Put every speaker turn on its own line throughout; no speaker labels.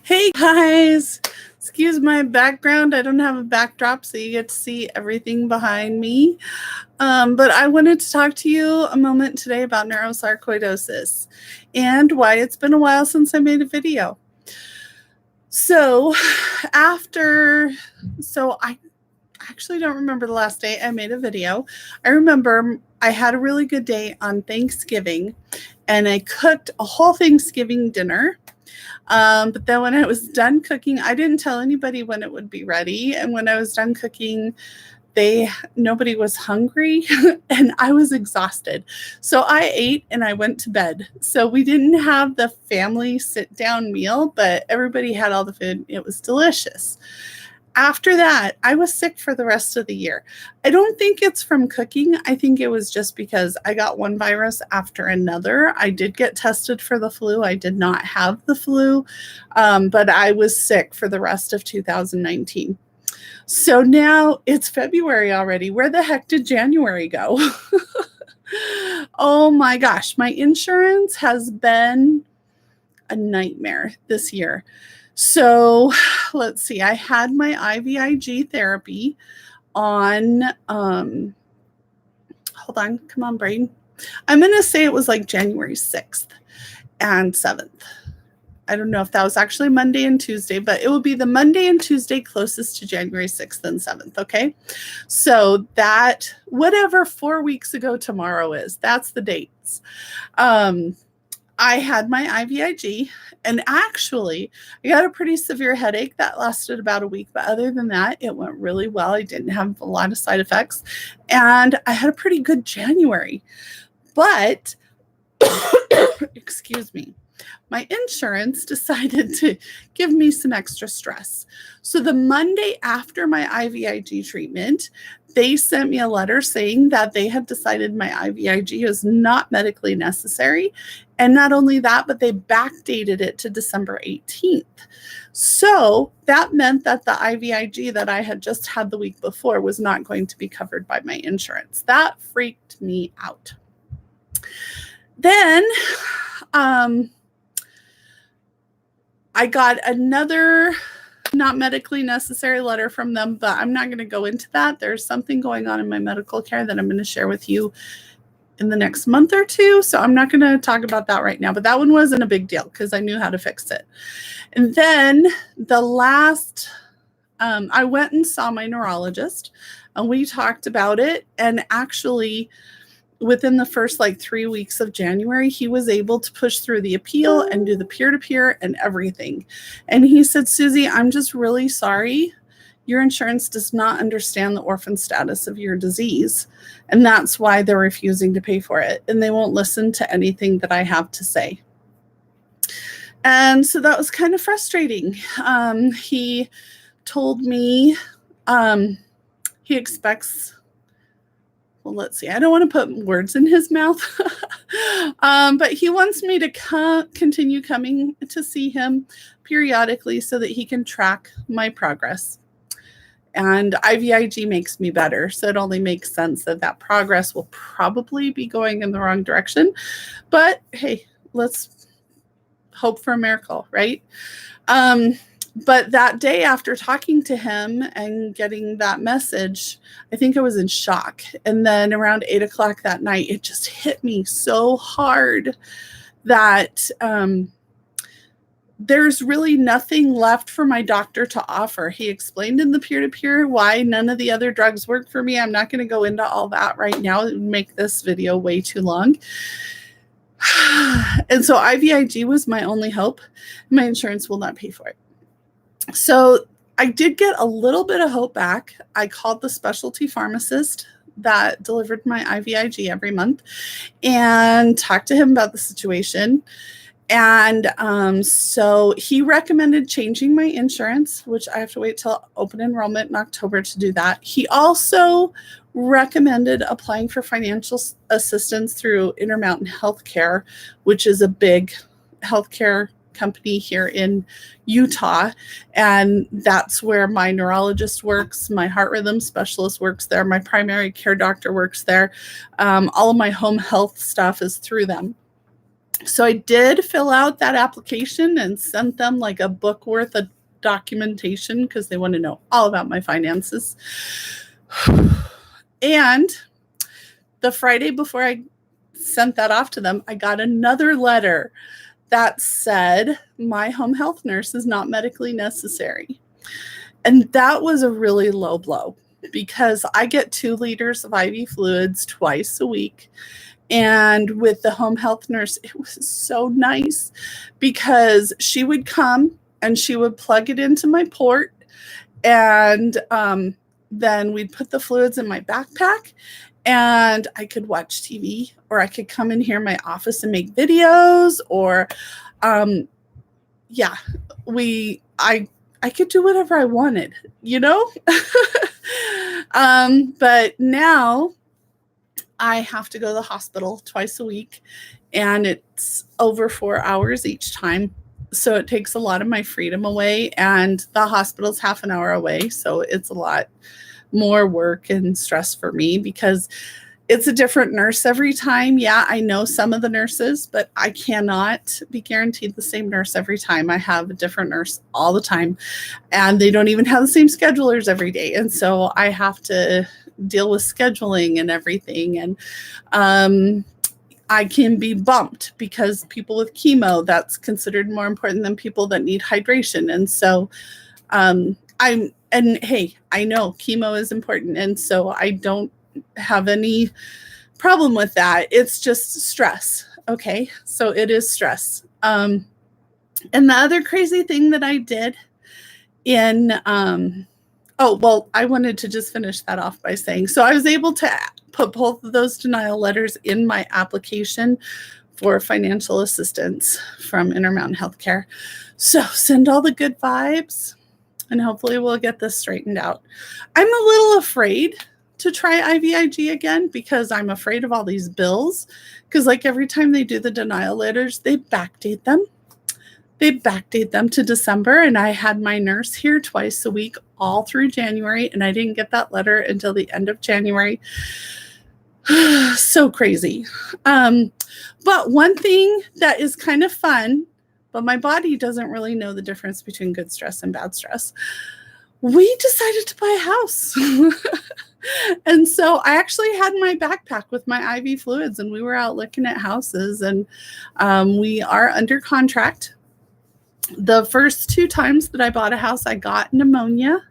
Hey guys, excuse my background. I don't have a backdrop, so you get to see everything behind me. But I wanted to talk to you a moment today about neurosarcoidosis and why it's been a while since I made a video. So I actually don't remember the last day I made a video. I remember I had a really good day on Thanksgiving and I cooked a whole Thanksgiving dinner. But then when I was done cooking, I didn't tell anybody when it would be ready. And when I was done cooking, nobody was hungry and I was exhausted. So I ate and I went to bed. So we didn't have the family sit down meal, but everybody had all the food. It was delicious. After that, I was sick for the rest of the year. I don't think it's from cooking. I think it was just because I got one virus after another. I did get tested for the flu. I did not have the flu, but I was sick for the rest of 2019. So now it's February already. Where the heck did January go? Oh my gosh, my insurance has been a nightmare this year. So let's see, I had my IVIG therapy on, hold on, come on, brain. I'm going to say it was like January 6th and 7th. I don't know if that was actually Monday and Tuesday, but it will be the Monday and Tuesday closest to January 6th and 7th, okay? So that, whatever 4 weeks ago tomorrow is, that's the dates. I had my IVIG, and actually, I got a pretty severe headache that lasted about a week. But other than that, it went really well. I didn't have a lot of side effects, and I had a pretty good January. But, excuse me, my insurance decided to give me some extra stress. So the Monday after my IVIG treatment, they sent me a letter saying that they had decided my IVIG is not medically necessary. And not only that, but they backdated it to December 18th. So that meant that the IVIG that I had just had the week before was not going to be covered by my insurance. That freaked me out. Then I got another not medically necessary letter from them, but I'm not going to go into that. There's something going on in my medical care that I'm going to share with you in the next month or two. So I'm not going to talk about that right now, but that one wasn't a big deal because I knew how to fix it. And then I went and saw my neurologist and we talked about it. And actually, within the first 3 weeks of January, he was able to push through the appeal and do the peer-to-peer and everything. And he said, Susie, I'm just really sorry. Your insurance does not understand the orphan status of your disease. And that's why they're refusing to pay for it. And they won't listen to anything that I have to say. And so that was kind of frustrating. He told me he expects, well, let's see, I don't want to put words in his mouth, but he wants me to continue coming to see him periodically so that he can track my progress. And IVIG makes me better, so it only makes sense that progress will probably be going in the wrong direction. But hey, let's hope for a miracle, right? But that day after talking to him and getting that message, I think I was in shock. And then around 8 o'clock that night, it just hit me so hard that there's really nothing left for my doctor to offer. He explained in the peer-to-peer why none of the other drugs work for me. I'm not going to go into all that right now. It would make this video way too long. And so IVIG was my only hope. My insurance will not pay for it. So I did get a little bit of hope back. I called the specialty pharmacist that delivered my IVIG every month and talked to him about the situation. And so he recommended changing my insurance, which I have to wait till open enrollment in October to do that. He also recommended applying for financial assistance through Intermountain Healthcare, which is a big healthcare company here in Utah. And that's where my neurologist works. My heart rhythm specialist works there. My primary care doctor works there. All of my home health stuff is through them. So I did fill out that application and sent them like a book worth of documentation because they want to know all about my finances. And the Friday before I sent that off to them, I got another letter that said my home health nurse is not medically necessary. And that was a really low blow because I get 2 liters of IV fluids twice a week. And with the home health nurse, it was so nice because she would come and she would plug it into my port. And then we'd put the fluids in my backpack and I could watch TV, or I could come in here in my office and make videos, or yeah, I could do whatever I wanted, you know? But now I have to go to the hospital twice a week, and it's over 4 hours each time. So it takes a lot of my freedom away, and the hospital's half an hour away. So it's a lot more work and stress for me because it's a different nurse every time. Yeah, I know some of the nurses, but I cannot be guaranteed the same nurse every time. I have a different nurse all the time, and they don't even have the same schedulers every day. And so I have to deal with scheduling and everything. And I can be bumped because people with chemo, that's considered more important than people that need hydration. And so and hey, I know chemo is important. And so I don't have any problem with that. It's just stress. Okay. So it is stress. And the other crazy thing that I did in, oh, well, I wanted to just finish that off by saying, so I was able to put both of those denial letters in my application for financial assistance from Intermountain Healthcare. So send all the good vibes, and hopefully we'll get this straightened out. I'm a little afraid to try IVIG again because I'm afraid of all these bills. Because like every time they do the denial letters, they backdate them. They backdate them to December, and I had my nurse here twice a week all through January, and I didn't get that letter until the end of January. So crazy. But one thing that is kind of fun, but my body doesn't really know the difference between good stress and bad stress. We decided to buy a house. And so I actually had my backpack with my IV fluids, and we were out looking at houses, and we are under contract. The first 2 times that I bought a house, I got pneumonia.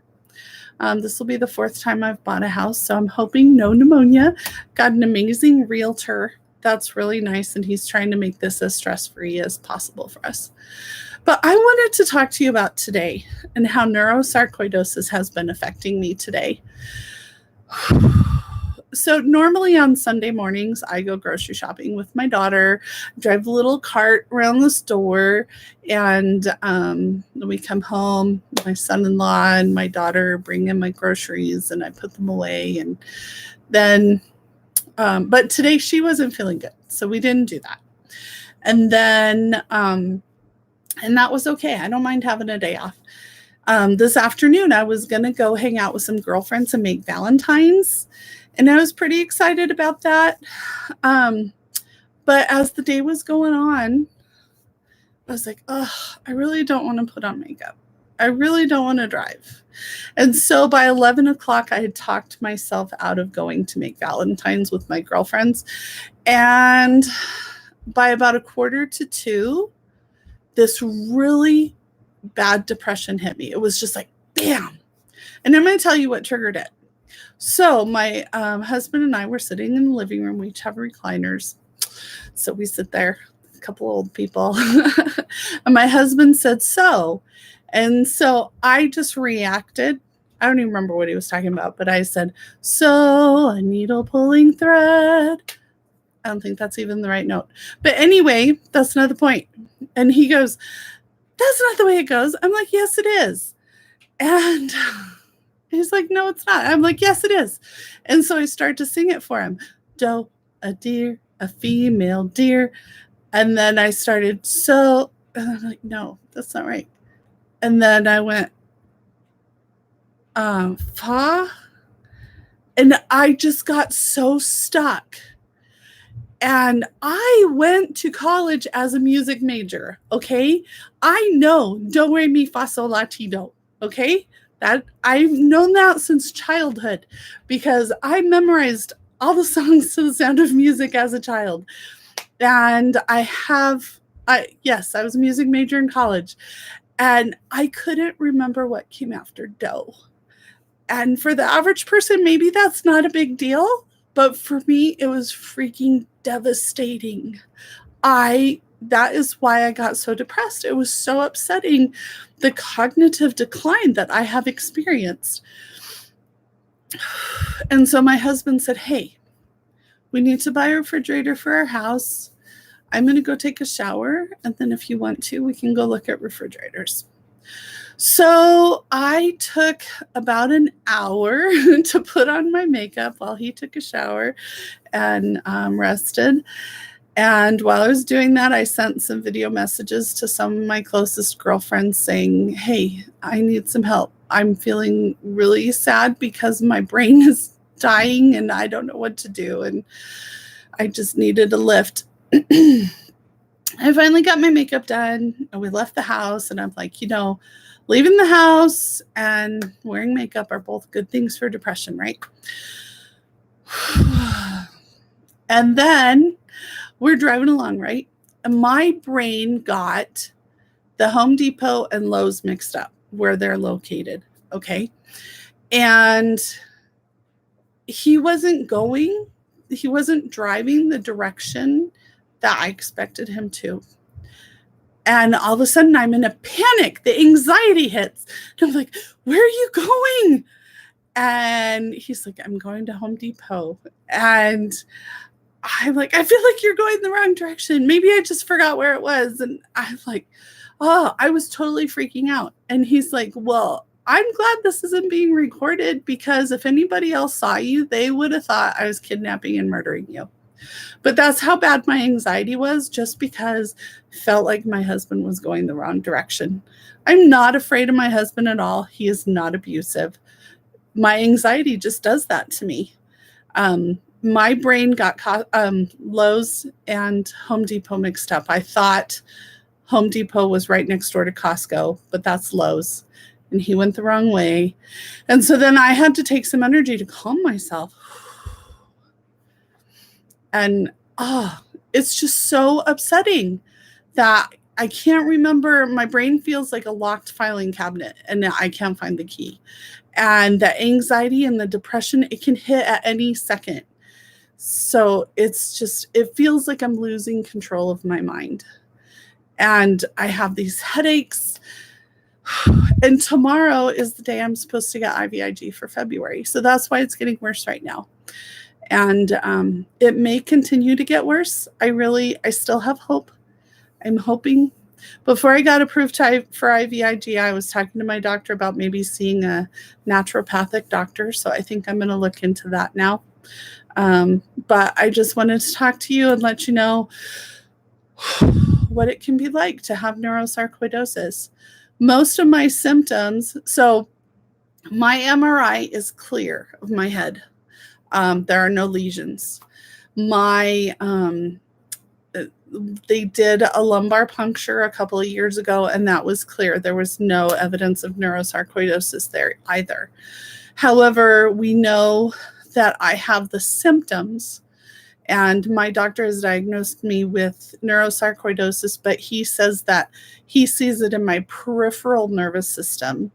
This will be the 4th time I've bought a house, so I'm hoping no pneumonia. Got an amazing realtor. That's really nice, and he's trying to make this as stress-free as possible for us. But I wanted to talk to you about today and how neurosarcoidosis has been affecting me today. So normally on Sunday mornings, I go grocery shopping with my daughter, drive a little cart around the store, and we come home, my son-in-law and my daughter bring in my groceries, and I put them away. And then, but today she wasn't feeling good, so we didn't do that. And then, and that was okay. I don't mind having a day off. This afternoon, I was going to go hang out with some girlfriends and make Valentines. And I was pretty excited about that. But as the day was going on, I was like, oh, I really don't want to put on makeup. I really don't want to drive. And so by 11 o'clock, I had talked myself out of going to make Valentines with my girlfriends. And by about 1:45, this really bad depression hit me. It was just like, bam. And I'm going to tell you what triggered it. So my husband and I were sitting in the living room. We each have recliners. So we sit there, a couple old people. And my husband said, so. And so I just reacted. I don't even remember what he was talking about, but I said, so a needle pulling thread. I don't think that's even the right note. But anyway, that's not the point. And he goes, that's not the way it goes. I'm like, yes, it is. And he's like, no, it's not. I'm like, yes, it is. And so I start to sing it for him. Doe, a deer, a female deer. And then I started, so, and I'm like, no, that's not right. And then I went, fa. And I just got so stuck. And I went to college as a music major, okay? I know do, re, mi, fa, sol, la, ti, do, okay? That I've known that since childhood because I memorized all the songs to the Sound of Music as a child. And yes, I was a music major in college. And I couldn't remember what came after do. And for the average person, maybe that's not a big deal. But for me, it was freaking devastating. That is why I got so depressed. It was so upsetting, the cognitive decline that I have experienced. And so my husband said, hey, we need to buy a refrigerator for our house. I'm going to go take a shower. And then if you want to, we can go look at refrigerators. So I took about an hour to put on my makeup while he took a shower and rested. And while I was doing that, I sent some video messages to some of my closest girlfriends saying, hey, I need some help. I'm feeling really sad because my brain is dying and I don't know what to do. And I just needed a lift. I finally got my makeup done and we left the house. And I'm like, leaving the house and wearing makeup are both good things for depression, right? And then we're driving along, right? And my brain got the Home Depot and Lowe's mixed up where they're located, okay? And he wasn't driving the direction that I expected him to. And all of a sudden I'm in a panic. The anxiety hits. And I'm like, where are you going? And he's like, I'm going to Home Depot. And I'm like, I feel like you're going the wrong direction. Maybe I just forgot where it was. And I'm like, oh, I was totally freaking out. And he's like, well, I'm glad this isn't being recorded because if anybody else saw you, they would have thought I was kidnapping and murdering you. But that's how bad my anxiety was, just because I felt like my husband was going the wrong direction. I'm not afraid of my husband at all. He is not abusive. My anxiety just does that to me. My brain got Lowe's and Home Depot mixed up. I thought Home Depot was right next door to Costco, but that's Lowe's. And he went the wrong way. And so then I had to take some energy to calm myself. And it's just so upsetting that I can't remember. My brain feels like a locked filing cabinet and I can't find the key. And the anxiety and the depression, it can hit at any second. So it feels like I'm losing control of my mind. And I have these headaches. And tomorrow is the day I'm supposed to get IVIG for February. So that's why it's getting worse right now. And it may continue to get worse. I still have hope. I'm hoping. Before I got approved for IVIG, I was talking to my doctor about maybe seeing a naturopathic doctor. So I think I'm going to look into that now. But I just wanted to talk to you and let you know what it can be like to have neurosarcoidosis. Most of my symptoms, so my MRI is clear of my head. There are no lesions. They did a lumbar puncture a couple of years ago, and that was clear. There was no evidence of neurosarcoidosis there either. However, we know that I have the symptoms, and my doctor has diagnosed me with neurosarcoidosis, but he says that he sees it in my peripheral nervous system.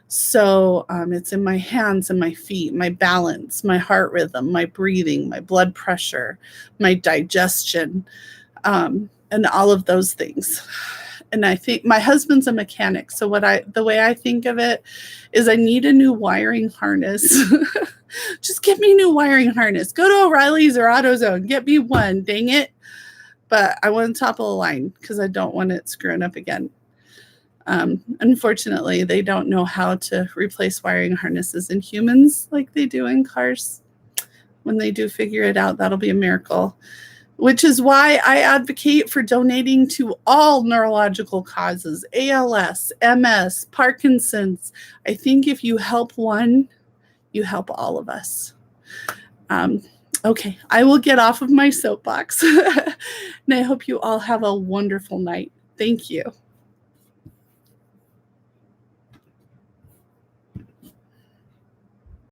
So it's in my hands and my feet, my balance, my heart rhythm, my breathing, my blood pressure, my digestion, and all of those things. And I think my husband's a mechanic. So the way I think of it is I need a new wiring harness. Just get me a new wiring harness. Go to O'Reilly's or AutoZone. Get me one. Dang it. But I want to top of the line because I don't want it screwing up again. Unfortunately, they don't know how to replace wiring harnesses in humans like they do in cars. When they do figure it out, that'll be a miracle. Which is why I advocate for donating to all neurological causes, ALS, MS, Parkinson's. I think if you help one, you help all of us. Okay, I will get off of my soapbox. And I hope you all have a wonderful night. Thank you.